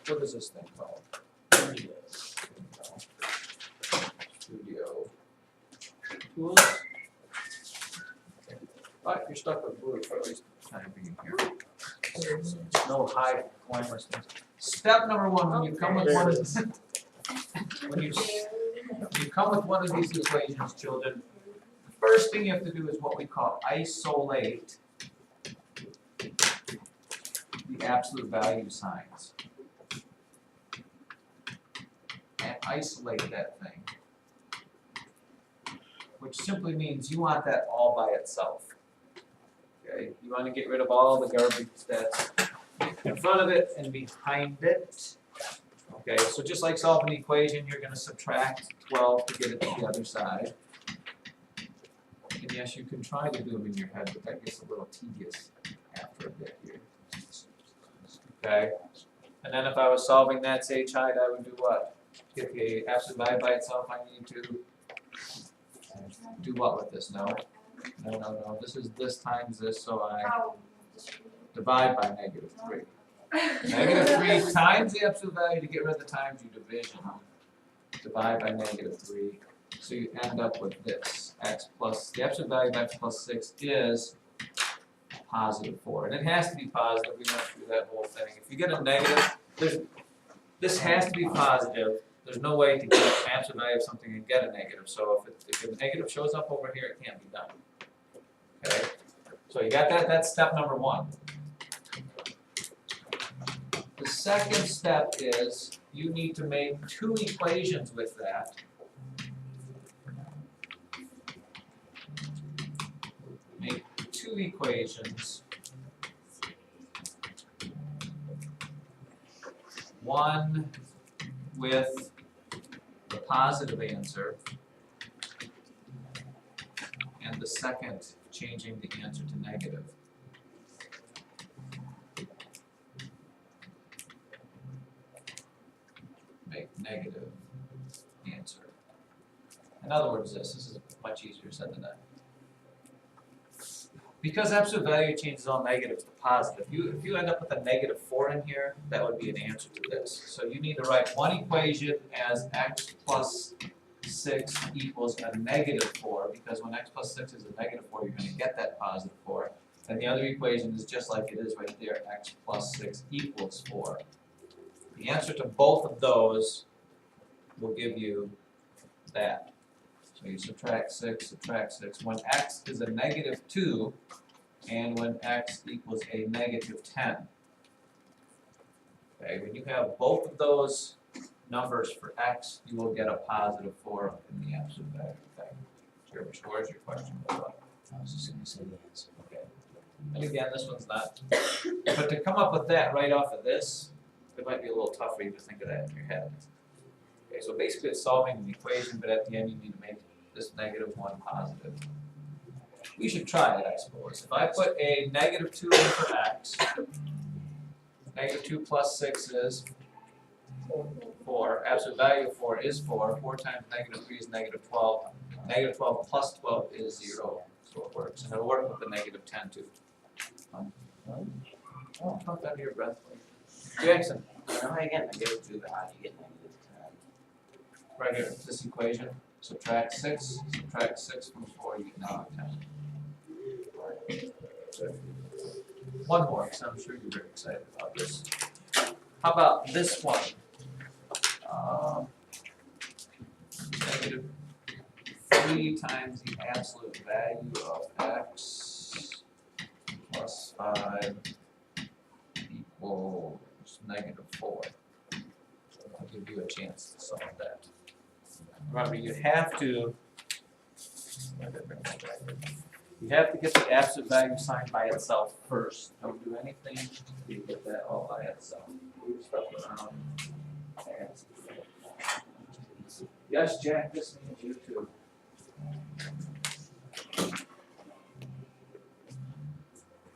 what is this thing called? Studio Tools. But you're stuck with blue for at least the time being here. So no high glamorous things. Step number one, when you come with one of these, when you come with one of these equations, children, the first thing you have to do is what we call isolate the absolute value signs. And isolate that thing, which simply means you want that all by itself. Okay, you want to get rid of all the garbage that's in front of it and behind it. Okay, so just like solving an equation, you're going to subtract 12 to get it to the other side. And yes, you can try to do them in your head, but that gets a little tedious after a bit here. Okay, and then if I was solving that sage height, I would do what? Get the absolute value by itself. I need to do what with this? No. This is this times this, so I divide by -3. -3 times the absolute value. To get rid of the times, you division. Divide by -3. So you end up with this. X plus, the absolute value of x plus 6 is +4. And it has to be positive. We went through that whole thing. If you get a negative, this has to be positive. There's no way to get an absolute value of something and get a negative. So if a negative shows up over here, it can't be done. Okay? So you got that? That's step number one. The second step is you need to make two equations with that. Make two equations. One with the positive answer, and the second changing the answer to negative. Make negative answer. In other words, this is much easier said than done. Because absolute value changes all negatives to positive, if you end up with a -4 in here, that would be an answer to this. So you need to write one equation as x plus 6 equals a -4, because when x plus 6 is a -4, you're going to get that +4. And the other equation is just like it is right there, x plus 6 equals 4. The answer to both of those will give you that. So you subtract 6. When x is a -2, and when x equals a -10. Okay, when you have both of those numbers for x, you will get a +4 in the absolute value. Okay. Where's your question? I was just going to say the answer. Okay. And again, this one's not. But to come up with that right off of this, it might be a little tough for you to think of that in your head. Okay, so basically it's solving an equation, but at the end you need to make this -1 positive. We should try it, I suppose. If I put a -2 in for x, -2 plus 6 is 4. Absolute value of 4 is 4. 4 times -3 is -12. -12 plus 12 is 0. So it works. And it'll work with the -10 too. Oh, pump out of your breath, please. Jackson. How do you get -2? How do you get -10? Right here, this equation. Subtract 6 from 4, you get -10. One more, because I'm sure you're very excited about this. How about this one? -3 times the absolute value of x plus 5 equals -4. I'll give you a chance to solve that. Remember, you have to get the absolute value sign by itself first. Don't do anything until you get that all by itself. Move stuff around. Yes, Jack, this means you too.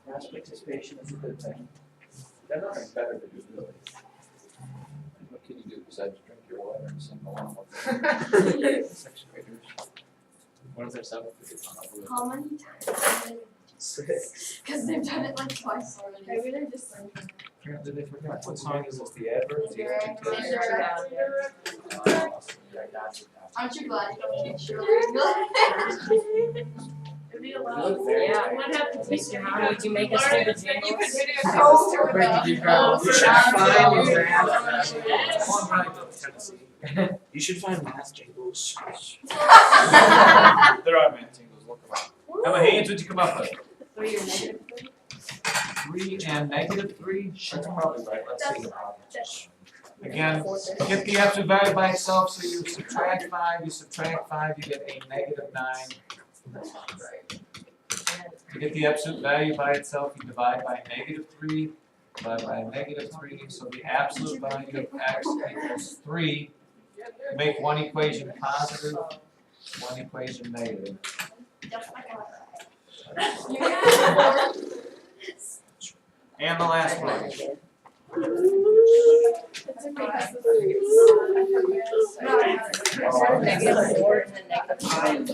Class participation is a good thing. There's nothing better to do, really. What can you do besides drink your water and sing along with it? Sixth graders. What if they're seventh graders on up with? How many times? 6. Because they've done it like twice already. Maybe they're just learning. Apparently they forgot. What song is this? The Adverbs? The adjectives? Aren't you glad you don't need Shirley? Yeah, I'm gonna have to teach you how would you make us do the jingles? You could video poster with You should find You should find math jingles. There are math jingles. Look them up. How many hands would you come up with? 3 or negative 3? 3 and negative 3? That's probably right. Let's see. Again, get the absolute value by itself, so you subtract 5, you get a negative 9. To get the absolute value by itself, you divide by negative 3, divide by negative 3, so the absolute value of x equals 3. Make one equation positive, one equation negative. And the last one. Negative 4 and then negative 5.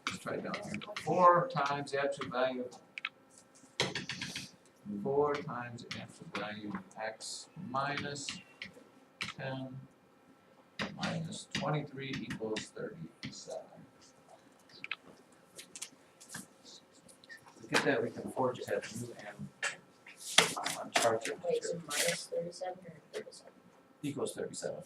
Let's write down here. 4 times the absolute value of 4 times the absolute value of x minus 10 minus 23 equals 37. To get that, we can afford to have u and on chart here. Wait, so minus 37 or 37? Equals 37.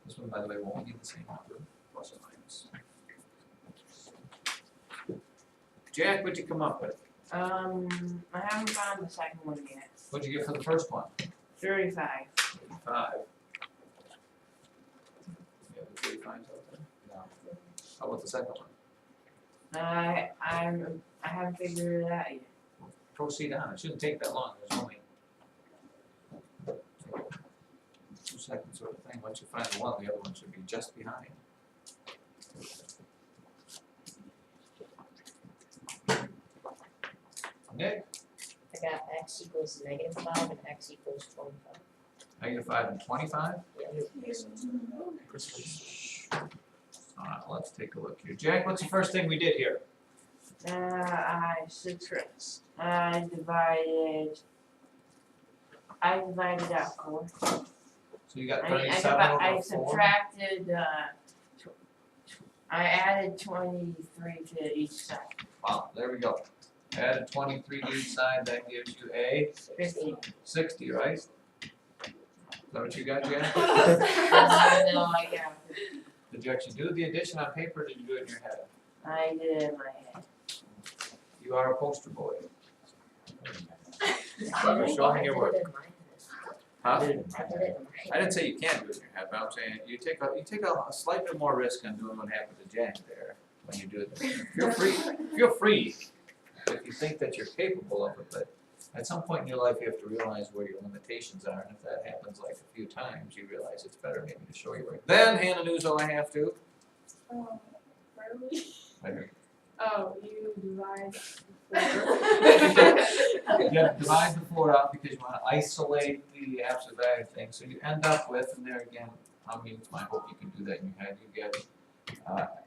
This one, by the way, won't need the same number, plus or minus. Jack, what'd you come up with? I haven't found the second one yet. What'd you get for the first one? 35. 5. You have the 35s out there? No. How about the second one? I haven't figured it out yet. Proceed on, it shouldn't take that long, there's only 2 seconds sort of thing. Once you find the one, the other one should be just behind. Nick? I got x equals negative 5 and x equals 25. Negative 5 and 25? Yeah. Let's take a look here. Jack, what's the first thing we did here? I divided out 4. So you got I 37 over 4? subtracted, I added 23 to each side. Wow, there we go. Add 23 to each side, that gives you a 50. 60, right? Is that what you got, Jack? No, I got 50. Did you actually do the addition on paper, or did you do it in your head? I did it in my head. You are a poster boy. You're showing your work. Huh? I did it in I didn't say you can't do it in your head, but I'm saying you take a slight bit more risk on doing what happened to Jack there when you do it. Feel free if you think that you're capable of it, but at some point in your life you have to realize where your limitations are, and if that happens like a few times, you realize it's better maybe to show you where. Then Hannah Nuzzo, I have to. Really? Later. Oh, you divide. You have to divide the 4 out because you want to isolate the absolute value thing. So you end up with, and there again, I mean, it's my hope you can do that in your head. You get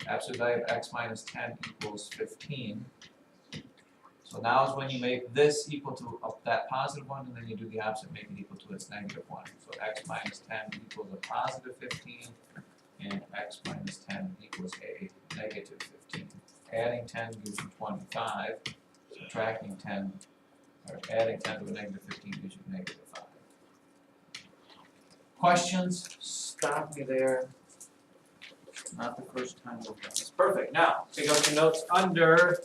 absolute value of x minus 10 equals 15. So now is when you make this equal to that positive one, and then you do the opposite, make it equal to its negative one. So x minus 10 equals a positive 15, and x minus 10 equals a negative 15. Adding 10 gives you 25. Subtracting 10, or adding 10 to a negative 15 gives you negative 5. Questions, stop me there. Not the first time we've done this. Perfect, now, take out your notes under